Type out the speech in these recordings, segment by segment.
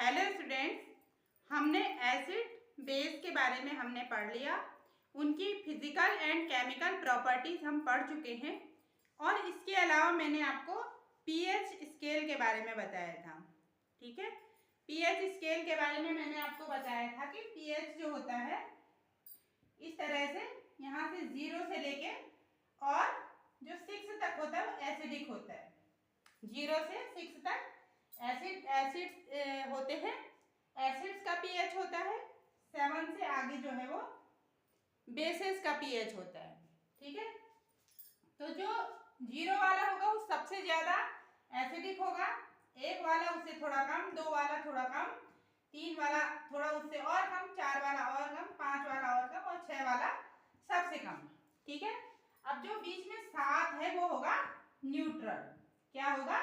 Hello students, हमने acid base के बारे में हमने पढ़ लिया। उनकी फिजिकल एंड केमिकल प्रॉपर्टीज हम पढ़ चुके हैं और इसके अलावा मैंने आपको पीएच स्केल के बारे में बताया था। ठीक है, पीएच स्केल के बारे में मैंने आपको बताया था कि पीएच जो होता है इस तरह से यहाँ से 0 से लेके और जो 6 तक होता है वो एसिडिक होता है। 0 से 6 तक एसिड होते हैं। एसिड्स का पीएच होता है। 7 से आगे जो है वो बेसेस का पीएच होता है। ठीक है, तो जो 0 वाला होगा वो सबसे ज्यादा एसिडिक होगा, 1 वाला उससे थोड़ा कम, 2 वाला थोड़ा कम, 3 वाला थोड़ा उससे और कम, 4 वाला और कम, 5 वाला और कम और 6 वाला सबसे कम। ठीक है, अब जो बीच में 7 है वो होगा न्यूट्रल। क्या होगा?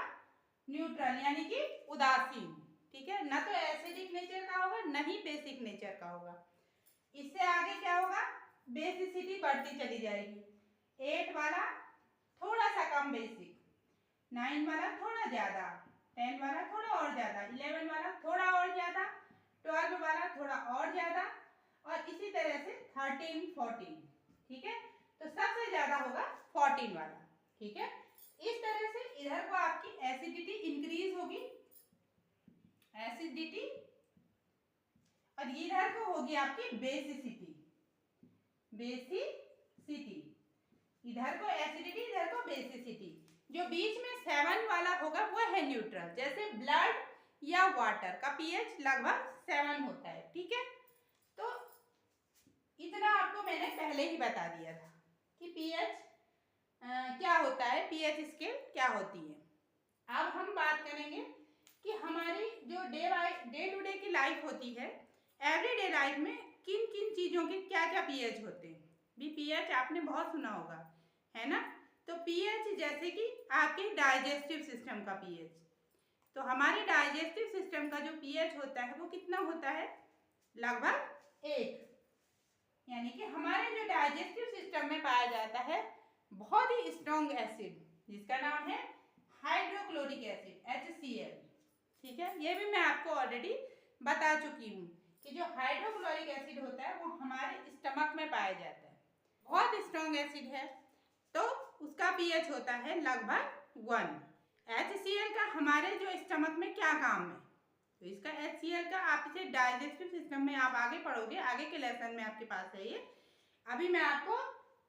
न्यूट्रल, यानी कि उदासीन। ठीक है, ना तो एसिडिक नेचर का होगा न ही बेसिक नेचर का होगा। इससे आगे क्या होगा? बेसिसिटी बढ़ती चली जाएगी। 8 वाला थोड़ा सा कम बेसिक, 9 वाला थोड़ा ज्यादा, 10 वाला थोड़ा और ज्यादा, 11 वाला थोड़ा और ज्यादा, 12 वाला थोड़ा और ज्यादा और इसी तरह से 13, 14। ठीक है, तो सबसे ज्यादा होगा 14 वाला। ठीक है, इस तरह से इधर को आपकी एसिडिटी इंक्रीज होगी, एसिडिटी, और इधर को होगी आपकी बेसिसिटी। बेसिसिटी, इधर को एसिडिटी, इधर को बेसिसिटी। जो बीच में 7 वाला होगा वो है न्यूट्रल। जैसे ब्लड या वाटर का पीएच लगभग 7 होता है। ठीक है, तो इतना आपको मैंने पहले ही बता दिया था कि पीएच क्या होता है, पीएच स्केल क्या होती है। अब हम बात करेंगे कि हमारी जो डे टू डे की लाइफ होती है, एवरीडे लाइफ में किन किन चीज़ों के क्या क्या पीएच होते हैं। भी पीएच आपने बहुत सुना होगा, है ना। तो पीएच जैसे कि आपके डाइजेस्टिव सिस्टम का पीएच, तो हमारे डाइजेस्टिव सिस्टम का जो पीएच होता है वो कितना होता है? लगभग 1। यानी कि हमारे जो डाइजेस्टिव सिस्टम में पाया जाता है बहुत ही स्ट्रॉन्ग एसिड जिसका नाम है हाइड्रोक्लोरिक एसिड, HCl। ठीक है, ये भी मैं आपको ऑलरेडी बता चुकी हूँ कि जो हाइड्रोक्लोरिक एसिड होता है वो हमारे स्टमक में पाया जाता है, बहुत स्ट्रॉन्ग एसिड है, तो उसका पीएच होता है लगभग 1। HCl का हमारे जो स्टमक में क्या काम है? तो इसका HCl का आप इसे डाइजेस्टिव सिस्टम में आप आगे पढ़ोगे, आगे के लेसन में आपके पास है ये। अभी मैं आपको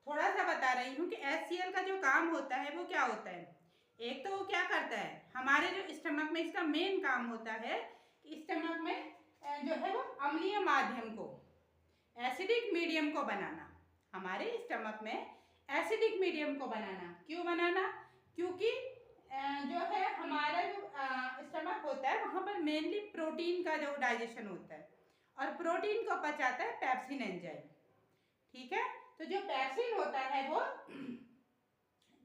थोड़ा सा बता रही हूँ कि HCl का जो काम होता है वो क्या होता है। एक तो वो क्या करता है, हमारे जो स्टमक में इसका मेन काम होता है कि स्टमक में जो है वो अम्लीय माध्यम को, एसिडिक मीडियम को बनाना, हमारे स्टमक में एसिडिक मीडियम को बनाना। क्यों बनाना? क्योंकि जो है हमारा जो स्टमक होता है वहाँ पर मेनली प्रोटीन का जो डाइजेशन होता है और प्रोटीन को पचाता है पेप्सिन एंजाइम। ठीक है, तो जो पेप्सिन होता है वो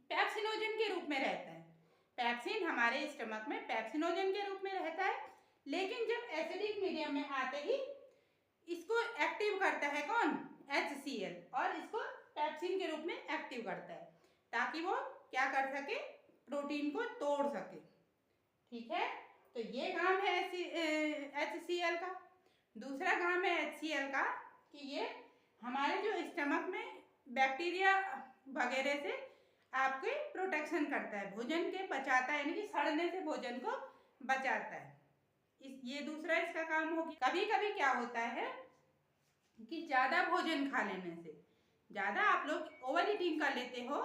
पेप्सिनोजन के रूप में रहता है। पेप्सिन हमारे स्टमक में पेप्सिनोजन के रूप में रहता है, लेकिन जब एसिडिक मीडियम में आते ही इसको एक्टिव करता है कौन? HCl, और इसको पेप्सिन के रूप में एक्टिव करता है ताकि वो क्या कर सके? प्रोटीन को तोड़ सके। ठीक है, तो ये काम है HCl का। दूसरा काम है HCl का कि ये हमारे जो स्टमक में बैक्टीरिया वगैरह से आपके प्रोटेक्शन करता है, भोजन के बचाता है, यानी कि सड़ने से भोजन को बचाता है। ये दूसरा इसका काम होगा। कभी कभी क्या होता है कि ज़्यादा भोजन खा लेने से, ज़्यादा आप लोग ओवर ईटिंग कर लेते हो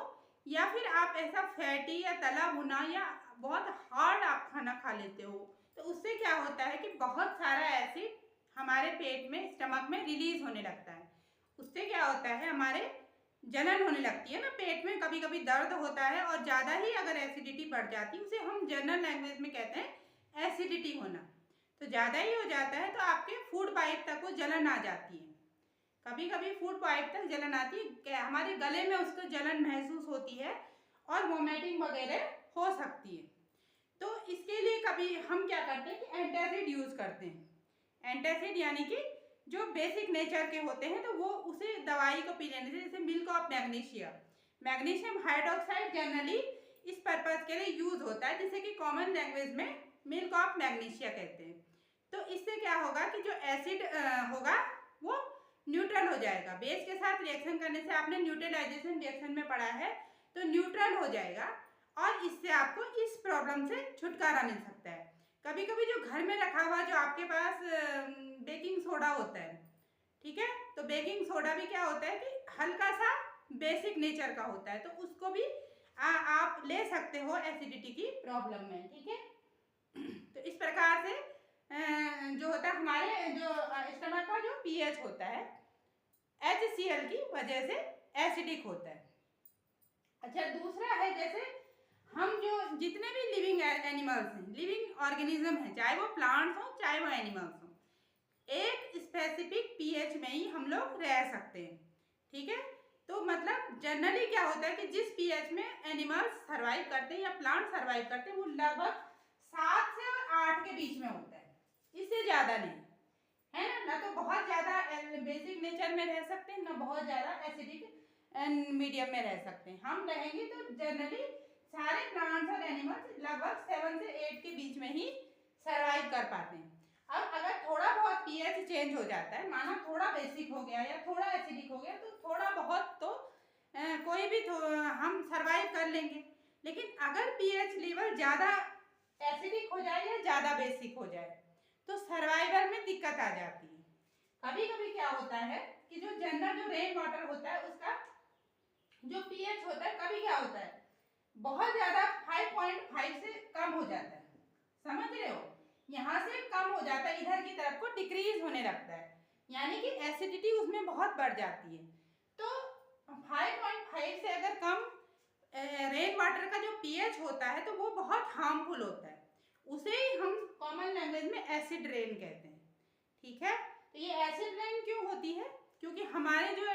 या फिर आप ऐसा फैटी या तला भुना या बहुत हार्ड आप खाना खा लेते हो, तो उससे क्या होता है कि बहुत सारा एसिड हमारे पेट में, स्टमक में रिलीज होने लगता है। उससे क्या होता है, हमारे जलन होने लगती है ना पेट में, कभी कभी दर्द होता है और ज़्यादा ही अगर एसिडिटी बढ़ जाती है, उसे हम जनरल लैंग्वेज में कहते हैं एसिडिटी होना। तो ज़्यादा ही हो जाता है तो आपके फूड पाइप तक वो जलन आ जाती है। कभी कभी फूड पाइप तक जलन आती है, हमारे गले में उसको जलन महसूस होती है और वोमिटिंग वगैरह हो सकती है। तो इसके लिए कभी हम क्या करते हैं कि एंटासिड यूज़ करते हैं। एंटासिड यानी कि जो बेसिक नेचर के होते हैं, तो वो उसे दवाई को पी लेने से, जैसे milk of magnesia, magnesium hydroxide generally इस पर्पज के लिए यूज होता है, जिसे कि कॉमन लैंग्वेज में मिल्क ऑफ मैग्नीशिया कहते हैं। तो इससे क्या होगा कि जो एसिड होगा वो न्यूट्रल हो जाएगा। बेस के साथ रिएक्शन करने से आपने न्यूट्रलाइजेशन रिएक्शन में पढ़ा है, तो न्यूट्रल हो जाएगा और इससे आपको इस प्रॉब्लम से छुटकारा मिल सकता है। कभी कभी जो घर में रखा हुआ जो आपके पास बेकिंग सोडा होता है, ठीक है, तो बेकिंग सोडा भी क्या होता है कि हल्का सा बेसिक नेचर का होता है, तो उसको भी आप ले सकते हो एसिडिटी की प्रॉब्लम में, ठीक है। तो इस प्रकार से जो होता है हमारे जो स्टमक का जो पीएच होता है HCl की वजह से एसिडिक होता है। अच्छा, दूसरा है जैसे हम जो जितने भी लिविंग एनिमल्स हैं, लिविंग ऑर्गेनिज्म हैं, चाहे वो प्लांट्स हो चाहे वो एनिमल्स हो, एक स्पेसिफिक पीएच में ही हम लोग रह सकते हैं, ठीक है। तो मतलब जनरली क्या होता है कि जिस पीएच में एनिमल्स सर्वाइव करते हैं या प्लांट सर्वाइव करते हैं वो लगभग 7 से 8 के बीच में होता है, इससे ज़्यादा नहीं, है ना तो बहुत ज़्यादा बेसिक नेचर में रह सकते हैं, ना बहुत ज़्यादा एसिडिक मीडियम में रह सकते हैं। हम रहेंगे तो जनरली सारे प्लांट्स और एनिमल्स लगभग 7 से 8 के बीच में ही सर्वाइव कर पाते हैं। अब अगर थोड़ा बहुत पीएच चेंज हो जाता है, माना थोड़ा बेसिक हो गया या थोड़ा एसिडिक हो गया, तो थोड़ा बहुत तो कोई भी हम सर्वाइव कर लेंगे। लेकिन अगर पीएच लेवल ज़्यादा एसिडिक हो जाए या ज़्यादा बेसिक हो जाए तो सर्वाइवल में दिक्कत आ जाती है। कभी कभी क्या होता है कि जो जनरल जो रेन वाटर होता है उसका जो पीएच होता है, कभी क्या होता है बहुत ज़्यादा 5.5 से कम हो जाता है, समझ रहे हो, यहाँ से कम हो जाता है, इधर की तरफ को डिक्रीज होने लगता है, यानी कि एसिडिटी उसमें बहुत बढ़ जाती है। तो 5.5 से अगर कम रेन वाटर का जो पीएच होता है तो वो बहुत हार्मफुल होता है, उसे ही हम कॉमन लैंग्वेज में एसिड रेन कहते हैं, ठीक है। तो ये एसिड रेन क्यों होती है, क्योंकि हमारे जो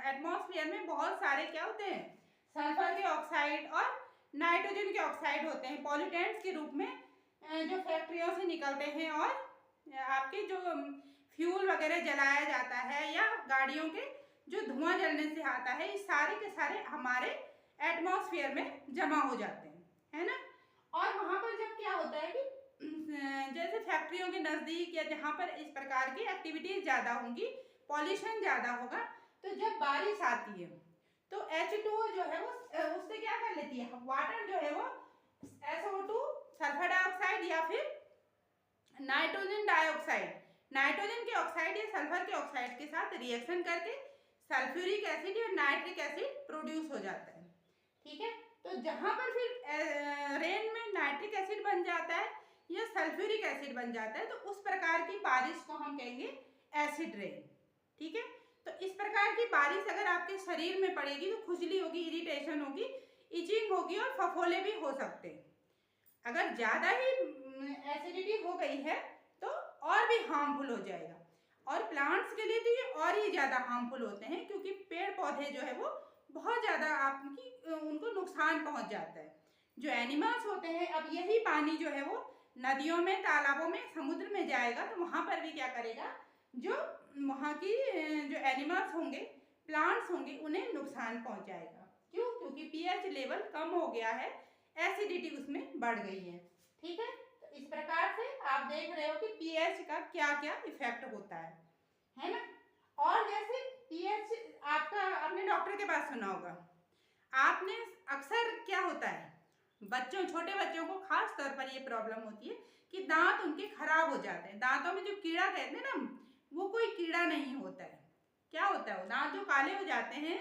एटमॉस्फेयर में बहुत सारे क्या होते हैं सल्फर के ऑक्साइड और नाइट्रोजन के ऑक्साइड होते हैं पॉल्यूटेंट्स के रूप में, जो फैक्ट्रियों से निकलते हैं और आपके जो फ्यूल वगैरह जलाया जाता है या गाड़ियों के जो धुआं जलने से आता है, ये सारे के सारे हमारे एटमॉस्फेयर में जमा हो जाते हैं, है ना। और वहाँ पर जब क्या होता है कि जैसे फैक्ट्रियों के नज़दीक या जहाँ पर इस प्रकार की एक्टिविटीज़ ज़्यादा होंगी, पॉल्यूशन ज़्यादा होगा, तो जब बारिश आती है तो H2O जो है वो उससे क्या कर लेती है, वाटर जो है वो SO2 सल्फर डाइऑक्साइड या फिर नाइट्रोजन डाइऑक्साइड, नाइट्रोजन के ऑक्साइड या सल्फर के ऑक्साइड के साथ रिएक्शन करके सल्फ्यूरिक एसिड या नाइट्रिक एसिड प्रोड्यूस हो जाता है, ठीक है। तो जहाँ पर फिर रेन में नाइट्रिक एसिड बन जाता है या सल्फ्यूरिक एसिड बन जाता है, तो उस प्रकार की बारिश को हम कहेंगे एसिड रेन, ठीक है। तो इस प्रकार की बारिश अगर आपके शरीर में पड़ेगी तो खुजली होगी, इरिटेशन होगी, इचिंग होगी और फफोले भी हो सकते हैं। अगर ज़्यादा ही एसिडिटी हो गई है तो और भी हार्मफुल हो जाएगा, और प्लांट्स के लिए तो ये और ही ज़्यादा हार्मफुल होते हैं, क्योंकि पेड़ पौधे जो है वो बहुत ज़्यादा आपकी उनको नुकसान पहुंच जाता है। जो एनिमल्स होते हैं, अब यही पानी जो है वो नदियों में, तालाबों में, समुद्र में जाएगा, तो वहाँ पर भी क्या करेगा, जो वहाँ की जो एनिमल्स होंगे, प्लांट्स होंगे, उन्हें नुकसान पहुँचाएगा। क्यों? क्योंकि पीएच लेवल कम हो गया है, एसिडिटी उसमें बढ़ गई है, ठीक है। तो इस प्रकार से आप देख रहे हो कि पीएच का क्या क्या इफेक्ट होता है ना। और जैसे पीएच आपका, आपने डॉक्टर के पास सुना होगा, आपने अक्सर क्या होता है बच्चों, छोटे बच्चों को खास तौर पर ये प्रॉब्लम होती है कि दांत उनके खराब हो जाते हैं। दांतों में जो कीड़ा कहते हैं ना, वो कोई कीड़ा नहीं होता है, क्या होता है वो दांत जो काले हो जाते हैं,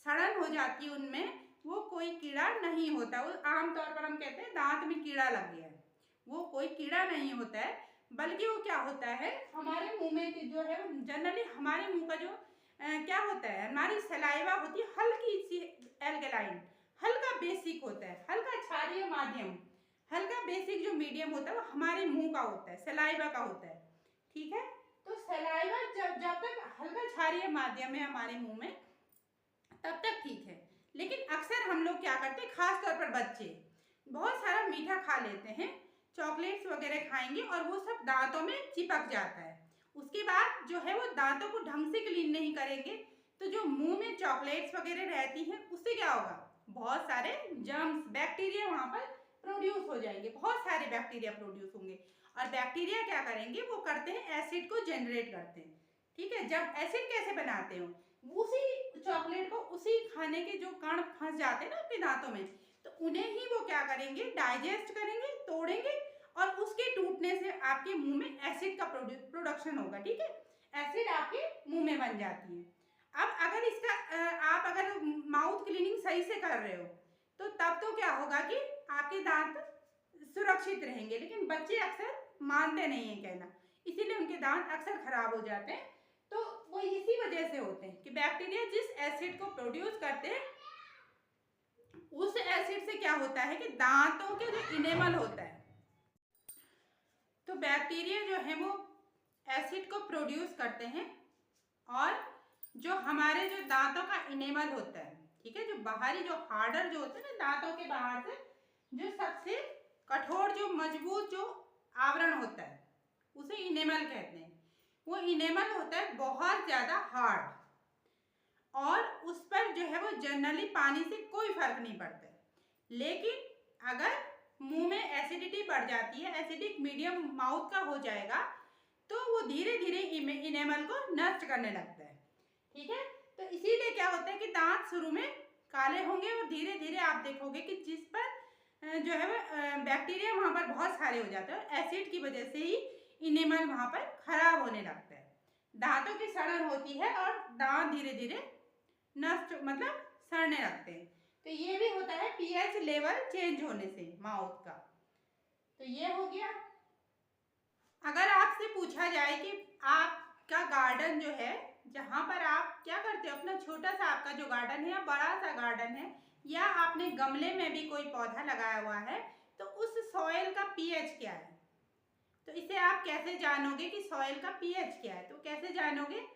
सड़न हो जाती है उनमें, वो कोई कीड़ा नहीं होता। वो आमतौर पर हम कहते हैं दांत में कीड़ा लग गया है, वो कोई कीड़ा नहीं होता है, बल्कि वो क्या होता है हमारे मुंह में जो है जनरली हमारे मुंह का जो क्या होता है, हमारी सलाइवा होती है हल्की सी एल्कलाइन, हल्का बेसिक होता है, हल्का क्षारीय माध्यम, हल्का बेसिक जो मीडियम होता है वो हमारे मुंह का होता है, सलाइवा का होता है, ठीक है। तो सलाइवा जब तक हल्का क्षारीय माध्यम है हमारे मुंह में तब तक ठीक है। लेकिन अक्सर हम लोग क्या करते हैं, खास तौर पर बच्चे बहुत सारा मीठा खा लेते हैं, चॉकलेट्स वगैरह खाएंगे और वो सब दांतों में चिपक जाता है। उसके बाद जो है वो दांतों को ढंग से क्लीन नहीं करेंगे, तो जो मुंह में चॉकलेट्स वगैरह रहती हैं उससे क्या होगा, बहुत सारे जर्म्स, बैक्टीरिया वहाँ पर प्रोड्यूस हो जाएंगे, बहुत सारे बैक्टीरिया प्रोड्यूस होंगे, और बैक्टीरिया क्या करेंगे, वो करते हैं एसिड को जनरेट करते हैं। ठीक है, जब एसिड कैसे बनाते हो, उसी चॉकलेट को उसी खाने के जो कण फंस जाते हैं ना अपने दांतों में, तो उन्हें ही वो क्या करेंगे, डाइजेस्ट करेंगे, तोड़ेंगे और उसके टूटने से आपके मुंह में एसिड का प्रोडक्शन होगा। ठीक है, एसिड आपके मुंह में बन जाती है। अब अगर इसका आप अगर माउथ क्लीनिंग सही से कर रहे हो तो तब तो क्या होगा कि आपके दांत सुरक्षित रहेंगे, लेकिन बच्चे अक्सर मानते नहीं है कहना, इसीलिए उनके दांत अक्सर खराब हो जाते हैं। तो वो इसी वजह से होते हैं कि बैक्टीरिया जिस एसिड को प्रोड्यूस करते हैं उस एसिड से क्या होता है कि दांतों के जो इनेमल होता है, तो बैक्टीरिया जो है वो एसिड को प्रोड्यूस करते हैं और जो हमारे जो दांतों का इनेमल होता है, ठीक है, जो बाहरी जो हार्डर जो होते हैं ना दांतों के बाहर से, जो सबसे कठोर जो मजबूत जो आवरण होता है उसे इनेमल कहते हैं। वो इनेमल होता है बहुत ज़्यादा हार्ड और उस पर जो है वो जनरली पानी से कोई फर्क नहीं पड़ता है। लेकिन अगर मुंह में एसिडिटी बढ़ जाती है, एसिडिक मीडियम माउथ का हो जाएगा, तो वो धीरे धीरे इनेमल को नष्ट करने लगता है। ठीक है, तो इसीलिए क्या होता है कि दांत शुरू में काले होंगे और धीरे धीरे आप देखोगे कि जिस पर जो है वो बैक्टीरिया वहाँ पर बहुत सारे हो जाते हैं और एसिड की वजह से ही इनेमल वहाँ पर खराब होने लगता है, दांतों की सड़न होती है और दांत धीरे धीरे नष्ट मतलब सड़ने लगते हैं। तो ये भी होता है पीएच लेवल चेंज होने से माउथ का। तो ये हो गया। अगर आपसे पूछा जाए कि आपका गार्डन जो है, जहाँ पर आप क्या करते हो, अपना छोटा सा आपका जो गार्डन है या बड़ा सा गार्डन है या आपने गमले में भी कोई पौधा लगाया हुआ है, तो उस सॉइल का पीएच क्या है, तो इसे आप कैसे जानोगे कि सॉइल का पीएच क्या है। तो कैसे जानोगे,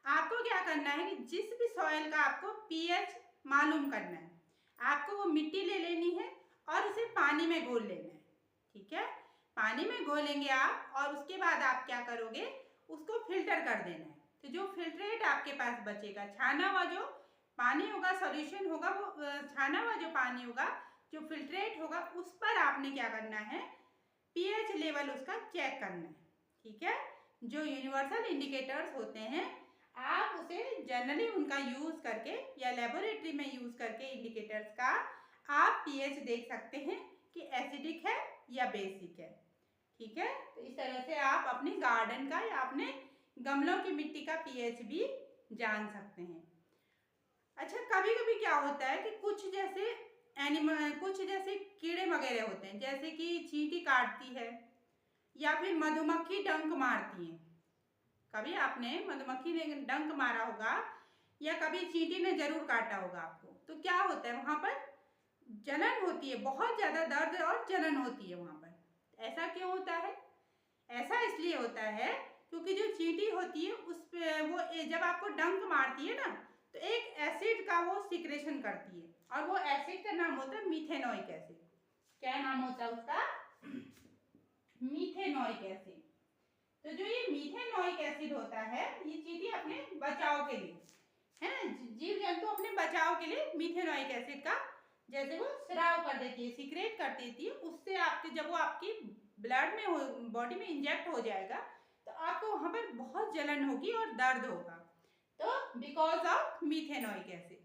आपको क्या करना है कि जिस भी सॉइल का आपको पीएच मालूम करना है, आपको वो मिट्टी ले लेनी है और उसे पानी में घोल लेना है। ठीक है, पानी में घोलेंगे आप और उसके बाद आप क्या करोगे, उसको फिल्टर कर देना है। तो जो फिल्ट्रेट आपके पास बचेगा, छाना हुआ जो पानी होगा, सॉल्यूशन होगा, वो छाना हुआ जो पानी होगा, जो फिल्ट्रेट होगा, उस पर आपने क्या करना है, पीएच लेवल उसका चेक करना है। ठीक है, जो यूनिवर्सल इंडिकेटर्स होते हैं आप उसे जनरली उनका यूज़ करके या लेबोरेटरी में यूज़ करके इंडिकेटर्स का आप पीएच देख सकते हैं कि एसिडिक है या बेसिक है। ठीक है, तो इस तरह से आप अपने गार्डन का या अपने गमलों की मिट्टी का पीएच भी जान सकते हैं। अच्छा, कभी कभी क्या होता है कि कुछ जैसे कीड़े वगैरह होते हैं, जैसे कि चींटी काटती है या फिर मधुमक्खी डंक मारती है। कभी आपने मधुमक्खी ने डंक मारा होगा या कभी चींटी ने जरूर काटा होगा आपको, तो क्या होता है वहाँ पर जलन होती है, बहुत ज़्यादा दर्द और जलन होती है वहाँ पर। ऐसा क्यों होता है? ऐसा इसलिए होता है क्योंकि जो चींटी होती है उस पे वो जब आपको डंक मारती है ना, तो एक एसिड का वो सिक्रेशन करती है और वो एसिड का नाम होता है मीथेनोइक एसिड। क्या नाम होता है उसका? Methanoic acid. तो जो ये मीथेनोइक एसिड होता है, ये चींटी अपने बचाव के लिए, है ना, जीव जंतु अपने बचाव के लिए मीथेनोइक एसिड का जैसे वो स्राव कर देती है, सीक्रेट कर देती है, उससे आपके जब वो आपकी ब्लड में हो, बॉडी में इंजेक्ट हो जाएगा, तो आपको वहाँ पर बहुत जलन होगी और दर्द होगा, तो बिकॉज ऑफ मीथेनोइक एसिड।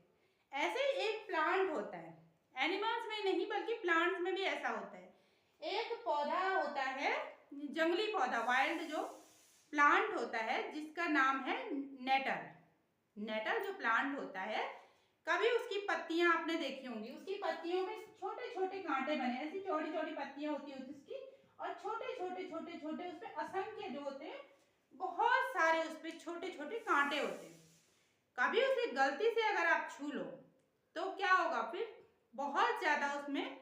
ऐसे एक प्लांट होता है, एनिमल्स में नहीं बल्कि प्लांट्स में भी ऐसा होता है। एक पौधा होता है जंगली पौधा, वाइल्ड जो प्लांट होता है जिसका नाम है नेटर। नेटर जो प्लांट होता है, कभी उसकी पत्तियां आपने देखी होंगी, उसकी पत्तियों में छोटे छोटे कांटे बने, ऐसी चौड़ी चौड़ी पत्तियां होती है उसकी, और छोटे छोटे छोटे छोटे उस पर असंख्य जो होते हैं, बहुत सारे उस पर छोटे छोटे कांटे होते हैं। कभी उसे गलती से अगर आप छू लो तो क्या होगा, फिर बहुत ज्यादा उसमें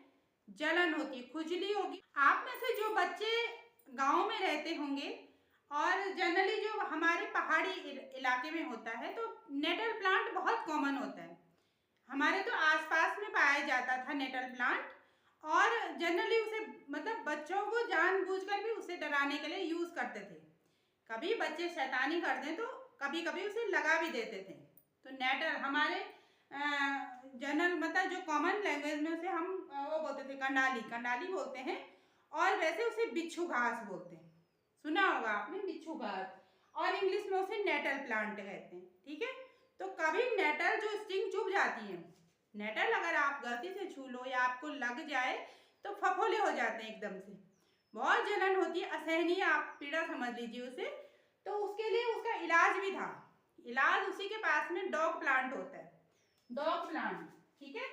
जलन होती, खुजली होगी। आप में से जो बच्चे गांव में रहते होंगे और जनरली जो हमारे पहाड़ी इलाके में होता है, तो नेटल प्लांट बहुत कॉमन होता है, हमारे तो आसपास में पाया जाता था नेटल प्लांट, और जनरली उसे मतलब बच्चों को जानबूझकर भी उसे डराने के लिए यूज़ करते थे। कभी बच्चे शैतानी कर दें तो कभी कभी उसे लगा भी देते थे। तो नेटल हमारे जनरल मतलब जो कॉमन लैंग्वेज में उसे हम वो बोलते थे कंडाली, कंडाली बोलते हैं। और वैसे उसे बिच्छू घास बोलते हैं, सुना होगा आपने बिच्छू घास, और इंग्लिश में उसे नेटल प्लांट कहते हैं। ठीक है, तो कभी नेटल जो स्टिंग चुभ जाती है, नेटल अगर आप गलती से छू लो या आपको लग जाए तो फफोले हो जाते हैं एकदम से, बहुत जलन होती है, असहनीय आप पीड़ा समझ लीजिए उसे। तो उसके लिए उसका इलाज भी था, इलाज उसी के पास में डॉग प्लांट होता है, डॉग प्लांट। ठीक है,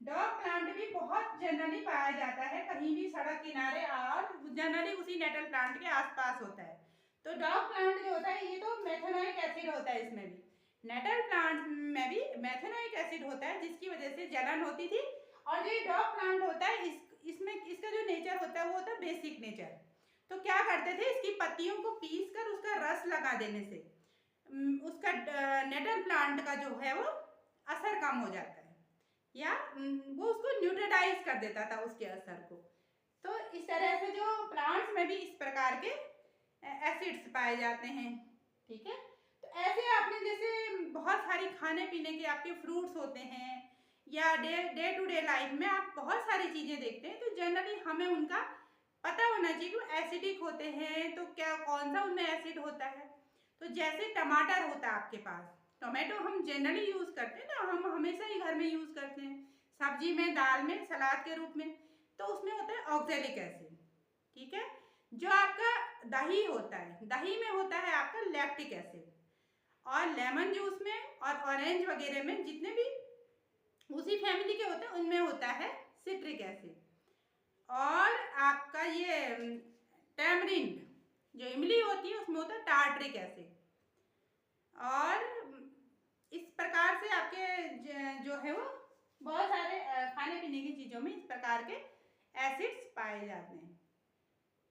डॉग प्लांट भी बहुत जनरली पाया जाता है कहीं भी सड़क किनारे, और जनरली उसी नेटल प्लांट के आसपास होता है। तो डॉग प्लांट जो होता है ये तो मेथेनोइक एसिड होता है, इसमें भी नेटल प्लांट में भी मेथेनोइक एसिड होता है जिसकी वजह से जलन होती थी। और जो डॉग प्लांट होता है इसमें इसका जो नेचर होता है वो होता है बेसिक नेचर। तो क्या करते थे, इसकी पत्तियों को पीस कर उसका रस लगा देने से उसका नेटल प्लांट का जो है वो असर कम हो जाता है, या वो उसको न्यूट्रलाइज कर देता था उसके असर को। तो इस तरह से जो प्लांट्स में भी इस प्रकार के एसिड्स पाए जाते हैं। ठीक है, तो ऐसे आपने जैसे बहुत सारी खाने पीने के आपके फ्रूट्स होते हैं, या डे टू डे लाइफ में आप बहुत सारी चीज़ें देखते हैं, तो जनरली हमें उनका पता होना चाहिए कि वो एसिडिक होते हैं, तो क्या कौन सा उनमें एसिड होता है। तो जैसे टमाटर होता है आपके पास, टोमेटो हम जनरली यूज़ करते हैं ना, हम हमेशा ही घर में यूज़ करते हैं, सब्जी में, दाल में, सलाद के रूप में। तो उसमें होता है ऑक्जेलिक एसिड। ठीक है, जो आपका दही होता है, दही में होता है आपका लैक्टिक एसिड, और लेमन जूस में और ऑरेंज वगैरह में जितने भी उसी फैमिली के होते हैं उनमें होता है सिट्रिक एसिड। और आपका ये टैमरिंड जो इमली होती है उसमें होता है टार्ट्रिक एसिड। और इस प्रकार से आपके जो है वो बहुत सारे खाने पीने की चीज़ों में इस प्रकार के एसिड्स पाए जाते हैं।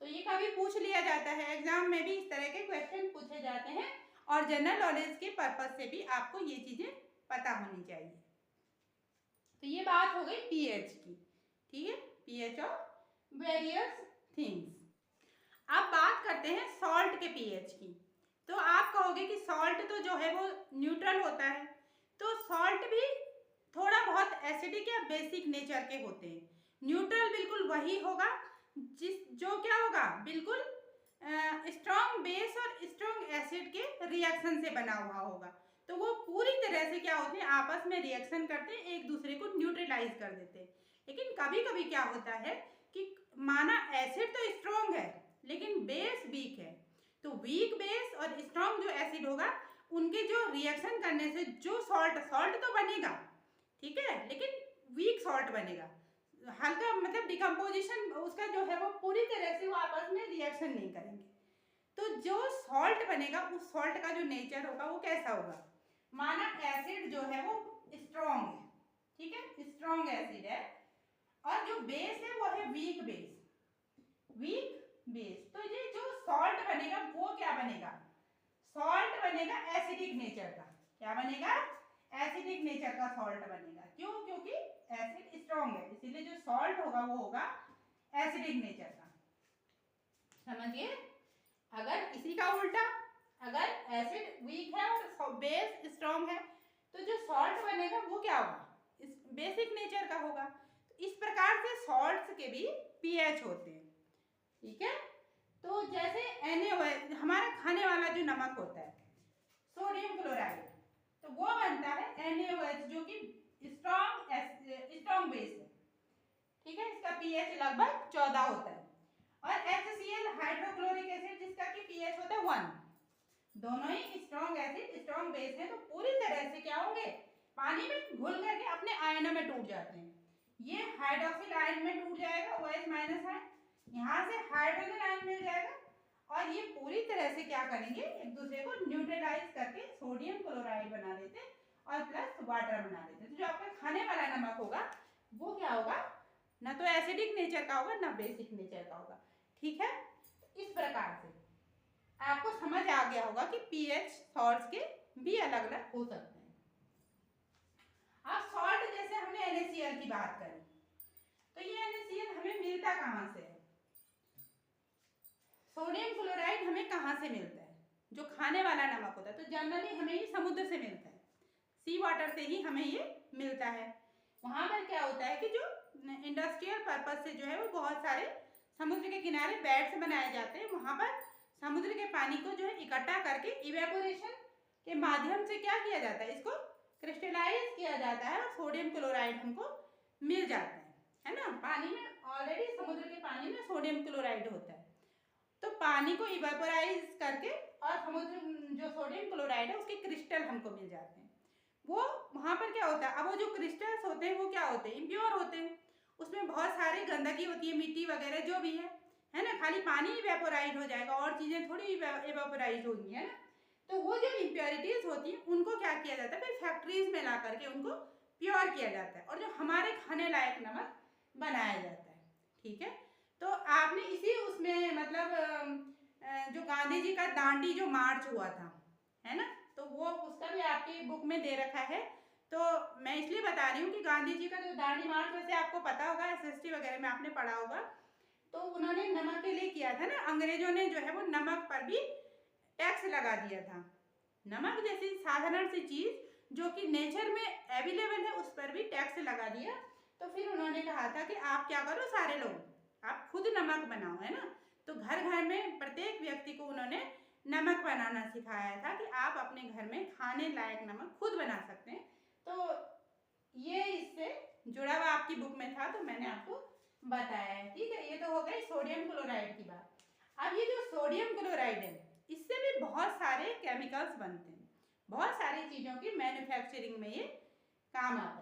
तो ये कभी पूछ लिया जाता है एग्जाम में भी, इस तरह के क्वेश्चन पूछे जाते हैं, और जनरल नॉलेज के पर्पज से भी आपको ये चीज़ें पता होनी चाहिए। तो ये बात हो गई पीएच की। ठीक है, पीएच ऑफ वेरियस थिंग्स। अब बात करते हैं सॉल्ट के पीएच की। तो आप कहोगे कि सॉल्ट तो जो है वो न्यूट्रल होता है, तो सॉल्ट भी थोड़ा बहुत एसिडिक या बेसिक नेचर के होते हैं। न्यूट्रल बिल्कुल वही होगा जो क्या होगा, बिल्कुल स्ट्रॉन्ग बेस और स्ट्रॉन्ग एसिड के रिएक्शन से बना हुआ होगा। तो वो पूरी तरह से क्या होते हैं, आपस में रिएक्शन करते हैं, एक दूसरे को न्यूट्रलाइज कर देते हैं। लेकिन कभी कभी क्या होता है कि माना एसिड तो स्ट्रॉन्ग है लेकिन बेस वीक है, तो वीक बेस और स्ट्रॉन्ग जो एसिड होगा उनके जो रिएक्शन करने से जो सॉल्ट तो बनेगा, ठीक है, लेकिन वीक सॉल्ट बनेगा, हल्का, मतलब डिकम्पोजिशन उसका जो है वो पूरी तरह से वो आपस में रिएक्शन नहीं करेंगे। तो जो सॉल्ट बनेगा उस सॉल्ट का जो नेचर होगा वो कैसा होगा, माना एसिड जो है वो स्ट्रॉन्ग है, ठीक है, स्ट्रॉन्ग एसिड है, और जो बेस है वो है वीक बेस। तो ये जो सॉल्ट बनेगा वो क्या बनेगा, सॉल्ट बनेगा एसिडिक नेचर का। क्या बनेगा, एसिडिक नेचर का सॉल्ट बनेगा। क्यों, क्योंकि एसिड स्ट्रॉन्ग है, इसीलिए जो सॉल्ट होगा वो होगा एसिडिक नेचर का। समझिए, अगर इसी का उल्टा, अगर एसिड वीक है और बेस स्ट्रॉन्ग है, तो जो सॉल्ट बनेगा वो क्या होगा, बेसिक नेचर का होगा। तो इस प्रकार से सॉल्ट्स के भी पीएच होते हैं। ठीक है, तो जैसे NaOH हमारा खाने वाला जो नमक होता है सोडियम क्लोराइड, तो वो बनता है NaOH जो कि स्ट्रॉन्ग बेस है। ठीक है, इसका पीएच लगभग 14 होता है। और HCl हाइड्रोक्लोरिक एसिड जिसका कि पीएच होता है 1। दोनों ही स्ट्रॉन्ग एसिड स्ट्रॉन्ग बेस है, तो पूरी तरह से क्या होंगे, पानी में घुल करके अपने आयनों में टूट जाते हैं। ये हाइड्रोक्सिल आयन में टूट जाएगा, OH माइनस आयन, यहाँ से हाइड्रोजन आयन मिल जाएगा, और ये पूरी तरह से क्या करेंगे, एक दूसरे को न्यूट्रलाइज करके सोडियम क्लोराइड बना देते और प्लस वाटर बना देते। तो जो आपका खाने वाला नमक होगा वो क्या होगा, ना तो एसिडिक नेचर का होगा ना बेसिक नेचर का होगा। ठीक है, इस प्रकार से आपको समझ आ गया होगा कि पीएच सॉल्ट्स के भी अलग अलग हो सकते हैं। अब सॉल्ट जैसे हमने NaCl की बात करी, तो ये NaCl हमें मिलता कहाँ से है, सोडियम क्लोराइड हमें कहाँ से मिलता है, जो खाने वाला नमक होता है, तो जनरली हमें ये समुद्र से मिलता है, सी वाटर से ही हमें ये मिलता है। वहाँ पर क्या होता है कि जो इंडस्ट्रियल पर्पज से जो है वो बहुत सारे समुद्र के किनारे बेड्स बनाए जाते हैं, वहाँ पर समुद्र के पानी को जो है इकट्ठा करके इवेपोरेशन के माध्यम से क्या किया जाता है, इसको क्रिस्टलाइज किया जाता है और सोडियम क्लोराइड हमको मिल जाता है ना। पानी में ऑलरेडी समुद्र के पानी में सोडियम क्लोराइड होता है, तो पानी को इवेपोराइज करके और समुद्र जो सोडियम क्लोराइड है उसके क्रिस्टल हमको मिल जाते हैं। वो वहाँ पर क्या होता है, अब वो जो क्रिस्टल्स होते हैं वो क्या होते हैं, इम्प्योर होते हैं, उसमें बहुत सारी गंदगी होती है, मिट्टी वगैरह जो भी है ना। खाली पानी इवेपोराइज हो जाएगा और चीज़ें थोड़ी इवेपोराइज होंगी, है ना। तो वो जो इम्प्योरिटीज होती हैं उनको क्या किया जाता है, फिर फैक्ट्रीज में ला करके उनको प्योर किया जाता है और जो हमारे खाने लायक नमक बनाया जाता है, ठीक है। तो आपने इसी उसमें मतलब जो गांधी जी का दांडी जो मार्च हुआ था, है ना, तो वो उसका भी आपकी बुक में दे रखा है। तो मैं इसलिए बता रही हूँ कि गांधी जी का जो दांडी मार्च, वैसे आपको पता होगा, एसएसटी वगैरह में आपने पढ़ा होगा, तो उन्होंने नमक के लिए किया था ना। अंग्रेजों ने जो है वो नमक पर भी टैक्स लगा दिया था। नमक जैसी साधारण सी चीज जो कि नेचर में अवेलेबल है उस पर भी टैक्स लगा दिया। तो फिर उन्होंने कहा था कि आप क्या करो, सारे लोग आप खुद नमक बनाओ, है ना। तो घर घर में प्रत्येक व्यक्ति को उन्होंने नमक बनाना सिखाया था कि आप अपने घर में खाने लायक नमक खुद बना सकते हैं। तो ये इससे जुड़ा हुआ आपकी बुक में था, तो मैंने आपको बताया है, ठीक है। ये तो हो गई सोडियम क्लोराइड की बात। अब ये जो सोडियम क्लोराइड है, इससे भी बहुत सारे केमिकल्स बनते हैं, बहुत सारी चीज़ों की मैन्युफैक्चरिंग में ये काम आता है।